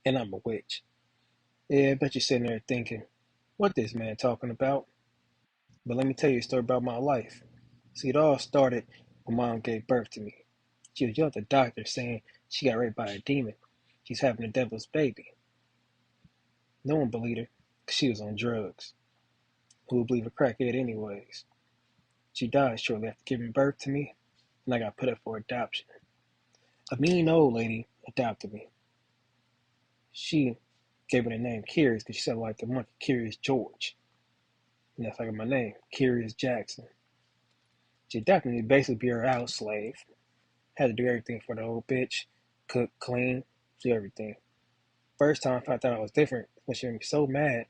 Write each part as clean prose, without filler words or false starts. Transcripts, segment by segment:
and I'm a witch. Yeah, I bet you're sitting there thinking, what this man talking about? But let me tell you a story about my life. See, it all started when mom gave birth to me. She was yelling at the doctor saying she got raped by a demon. She's having the devil's baby. No one believed her because she was on drugs. Who would believe a crackhead anyways? She died shortly after giving birth to me, and I got put up for adoption. A mean old lady adopted me. She gave me the name Curious because she said I like the monkey Curious George. And that's like my name, Curious Jackson. She adopted me to basically be her house slave. Had to do everything for the old bitch. Cook, clean, do everything. First time I found out I was different when she made me so mad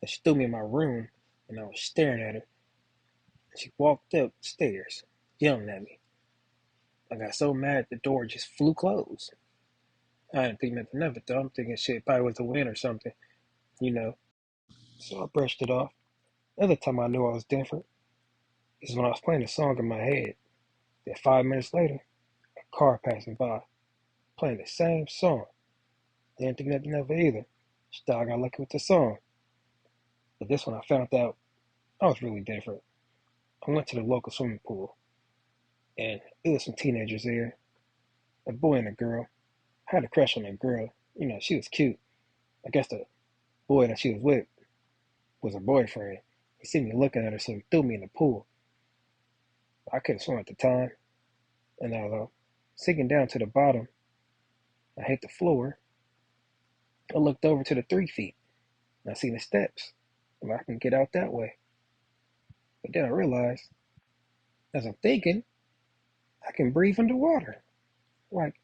that she threw me in my room and I was staring at her. She walked upstairs, yelling at me. I got so mad the door just flew closed. I didn't think nothing of it though. I'm thinking shit probably was the wind or something, you know. So I brushed it off. The other time I knew I was different is when I was playing a song in my head. Then 5 minutes later, a car passing by, playing the same song. Didn't think nothing of it either. Just thought I got lucky with the song. But this one I found out I was really different. I went to the local swimming pool, and it was some teenagers there, a boy and a girl. I had a crush on that girl. She was cute. I guess the boy that she was with was her boyfriend. He seen me looking at her, so he threw me in the pool. I couldn't swim at the time, and I was sinking down to the bottom. I hit the floor. I looked over to the 3 feet, and I seen the steps. Well, I can get out that way. But then I realized, as I'm thinking, I can breathe underwater. Like,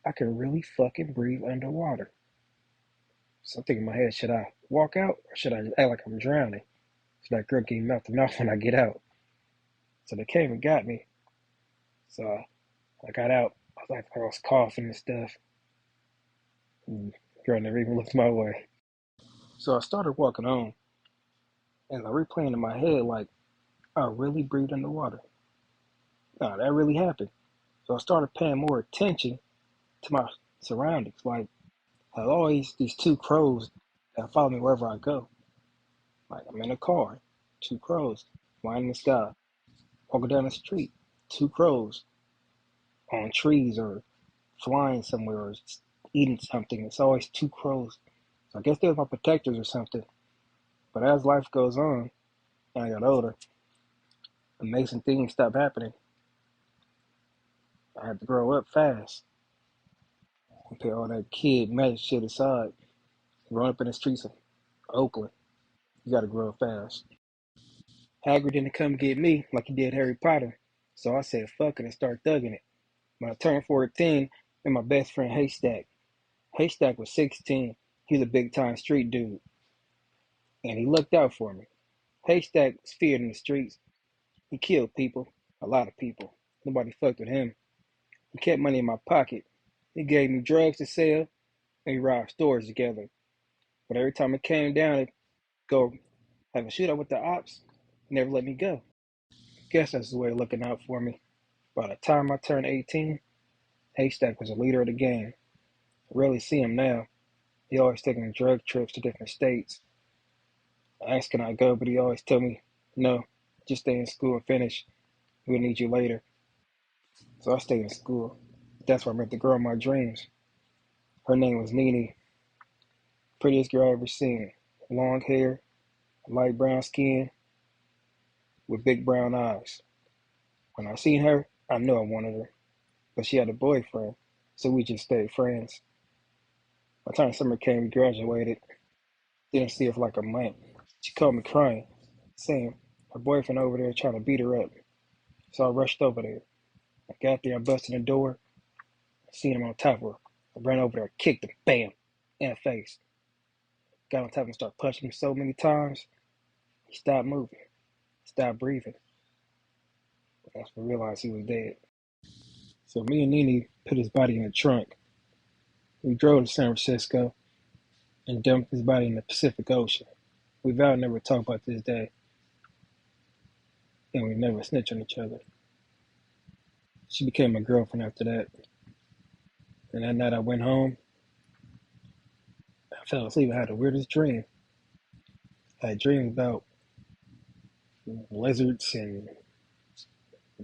I can really fucking breathe underwater. So I'm thinking in my head, should I walk out or should I just act like I'm drowning? So that girl get mouth to mouth when I get out. So they came and got me. So I got out. I was coughing and stuff. And the girl never even looked my way. So I started walking on and I replaying in my head like I really breathed underwater. No, that really happened. So I started paying more attention to my surroundings. Like I always these two crows that follow me wherever I go. Like I'm in a car, two crows flying in the sky. Walking down the street, two crows on trees or flying somewhere or eating something. It's always two crows. So I guess they're my protectors or something. But as life goes on and I got older, amazing things stopped happening. I had to grow up fast. Put all that kid magic shit aside. Growing up in the streets of Oakland, you gotta grow up fast. Hagrid didn't come get me like he did Harry Potter. So I said fuck it and start thugging it. When I turned 14, met my best friend Haystack. Haystack was 16. He was a big time street dude. And he looked out for me. Haystack was feared in the streets. He killed people, a lot of people. Nobody fucked with him. He kept money in my pocket. He gave me drugs to sell, and we robbed stores together. But every time it came down to go have a shootout with the ops, he never let me go. Guess that's his way of looking out for me. By the time I turned 18, Haystack was a leader of the gang. I rarely see him now. He always taking drug trips to different states. I asked can I go, but he always tell me, no, just stay in school and finish. We'll need you later. So I stayed in school. That's where I met the girl of my dreams. Her name was Nene. Prettiest girl I ever seen. Long hair, light brown skin, with big brown eyes. When I seen her, I knew I wanted her. But she had a boyfriend, so we just stayed friends. By the time summer came, we graduated. Didn't see her for like a month. She called me crying, saying her boyfriend over there trying to beat her up. So I rushed over there. I got there, I busted the door, seen him on top of her. I ran over there, kicked him, bam, in the face. Got on top and started punching him so many times, he stopped moving, stopped breathing. That's when I realized he was dead. So me and Nene put his body in the trunk. We drove to San Francisco and dumped his body in the Pacific Ocean. We vowed never to talk about this day, and we never snitched on each other. She became my girlfriend after that. And that night I went home, I fell asleep. I had the weirdest dream. I had dreams about lizards and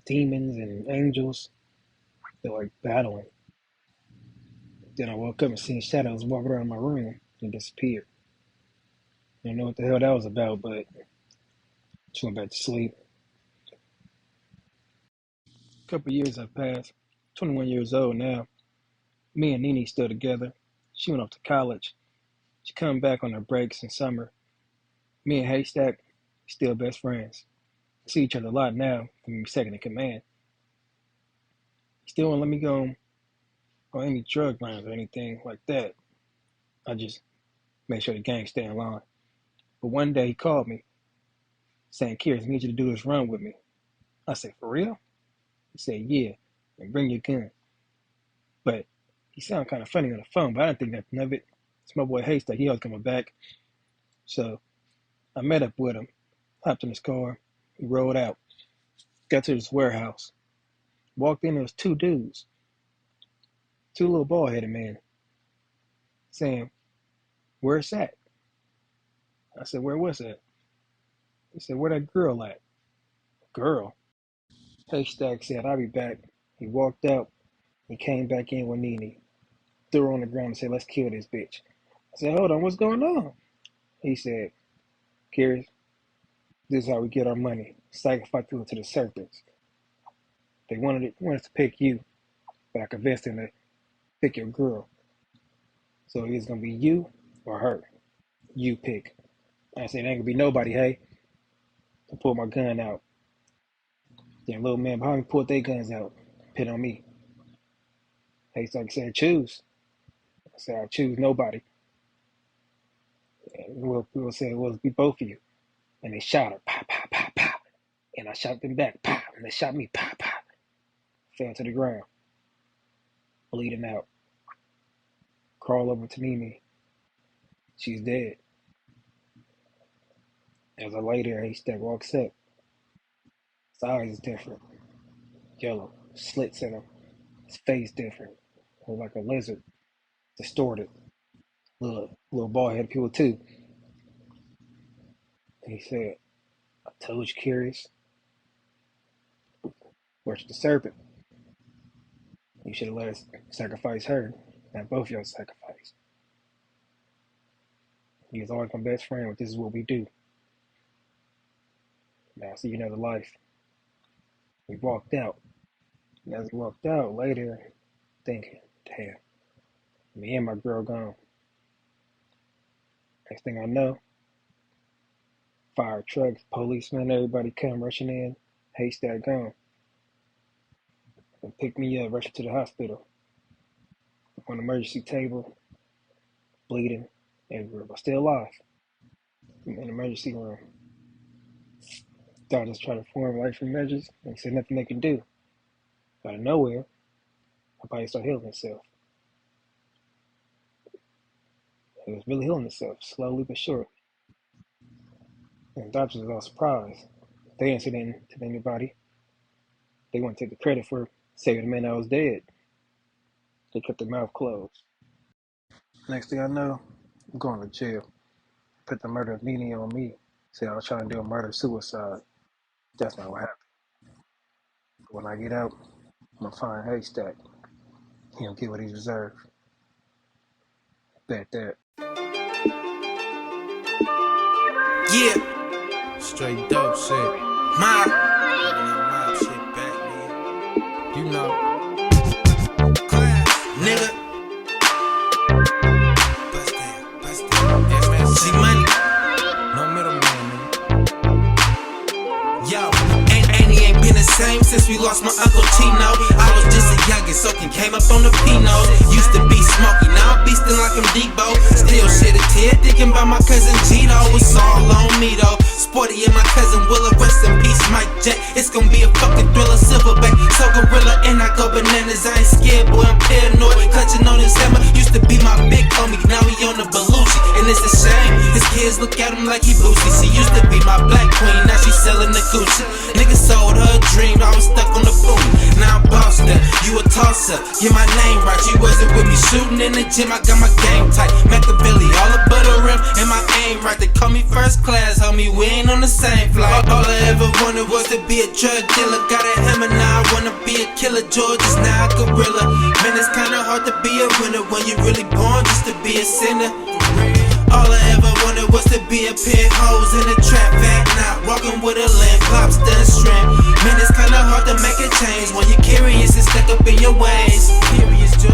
demons and angels. They're like battling. Then I woke up and seen shadows walk around my room and disappeared. I don't know what the hell that was about, but just went back to sleep. A couple years have passed. 21 years old now. Me and Nene still together. She went off to college. She come back on her breaks in summer. Me and Haystack still best friends. We see each other a lot now from second in command. He still won't let me go on any drug runs or anything like that. I just make sure the gang stay in line. But one day he called me saying, "Kiers, I need you to do this run with me." I said, "For real?" He said, "Yeah, and bring your gun." But he sounded kind of funny on the phone, but I didn't think nothing of it. It's my boy Haystack. He always coming back. So I met up with him, hopped in his car, we rode out, got to this warehouse. Walked in, there was two dudes, two little bald-headed men, saying, "Where's that?" I said, "Where was that?" He said, "Where that girl at?" Girl? Haystack said, "I'll be back." He walked out. He came back in with Nene, threw her on the ground and said, "Let's kill this bitch." I said, "Hold on, what's going on?" He said, "Kiers, this is how we get our money. Sacrifice people to the serpents. They wanted us to pick you, but I convinced them to pick your girl. So it's gonna be you or her. You pick." I said, "Ain't gonna be nobody, hey." I pulled my gun out. Then little man behind me pulled their guns out, pit on me. Haystack said, "Choose." I said, "I choose nobody." And we'll say, "Well, it'll be both of you." And they shot her, pop, pop, pop, pop. And I shot them back, pop. And they shot me, pop, pop. Fell to the ground, bleeding out. Crawl over to Mimi. She's dead. As I lay there, Haystack walks up. His eyes is different. Yellow, slits in him. His face different. Look like a lizard. Distorted. Little bald headed people too. And he said, "I told you, Kiers. Worship the serpent. You should have let us sacrifice her. Not both of y'all sacrifice. He was always my best friend, but this is what we do. Now I see another life." We walked out. And as we walked out later, thinking, damn, me and my girl gone. Next thing I know, fire trucks, policemen, everybody come rushing in. Haystack gone. And picked me up, rushed to the hospital. On the emergency table, bleeding everywhere, but still alive. In the emergency room. Doctors tried to perform life measures, and said nothing they could do. Out of nowhere, my body started healing itself. It was really healing itself, slowly but surely. And the doctors were all surprised. They didn't say anything to anybody. They wouldn't take the credit for saving the man that was dead. They kept their mouth closed. Next thing I know, I'm going to jail. Put the murder of Nene on me. Said I was trying to do a murder-suicide. That's not what happened. When I get out, I'm going to find Haystack. He'll get what he's deserved. Bet that. Yeah. Straight dope shit. Mob. Mob shit back, nigga. You know. Nigga. Bust that. See money. No middleman, nigga. Yo. He ain't been the same since we lost my Uncle Tino. I was just a youngin', soaking, came up on the Pinot. Used to be smoky, now I'm beastin' like I'm Debo. Still shed a tear, thinking about my cousin Gino. It's all on me though. Sporty and my cousin Willa, rest in peace, Mike Jack. It's gonna be a fucking thriller, silverback, so gorilla, and I go bananas. I ain't scared, boy, I'm paranoid. Clutching on his hammer, used to be my big homie, now he on the Belushi. And it's a shame. His kids look at him like he Boosie. She used to be my black queen, now she selling the Gucci. Nigga sold her a dream, I was stuck on the boom. Now I'm bossed up, you a tosser. Get my name right, you wasn't with me shooting in the gym. I got my game tight, Machiavelli, all about the rim, and my aim right. They call me first class, homie, we ain't on the same flight. All I ever wanted was to be a drug dealer. Got a hammer, now I wanna be a killer. George is now a gorilla. Man, it's kinda hard to be a winner when you're really born just to be a sinner. All I ever wanted was to be a pit hose in a trap back, not walking with a limp, lobster and shrimp. Man, it's kinda hard to make a change when you're curious and stuck up in your ways.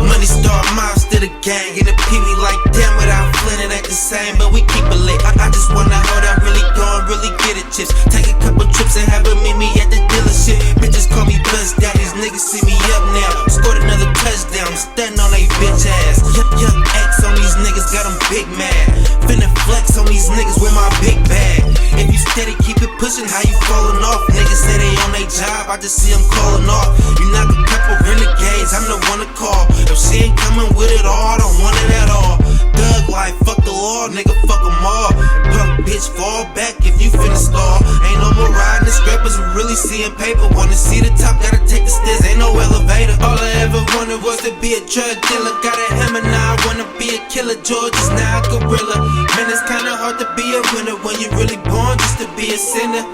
Money star mobs to the gang, and a pee-wee like damn without Flynn, it ain't the same, but we keep it lit. I just wanna hold that really gone, really get it chips. Take a couple trips and have her meet me at the dealership. Bitches call me Buzz Daddies, niggas see me up now. Scored another touchdown, stunning on they bitch ass. Young X on these niggas, got them big mad. Finna flex on these niggas with my big bag. If you steady, keep it pushing, how you falling off? Niggas say they on they job, I just see them calling off. You knock a couple renegades, I'm the one to call. If she ain't coming with it all, I don't want it at all. Thug life, fuck the law, nigga, fuck them all. Punk bitch, fall back if you finna stall. Ain't no more riding the scrappers, we really seeing paper. Wanna see the top, gotta take the stairs, ain't no elevator. All I ever wanted was to be a drug dealer. Got a hammer, now I wanna be a killer. George is now a gorilla. Man, it's kinda hard to be a winner when you're really born just to be a sinner.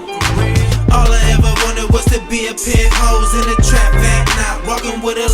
All I ever wanted was to be a pit hose in a trap back, not walking with a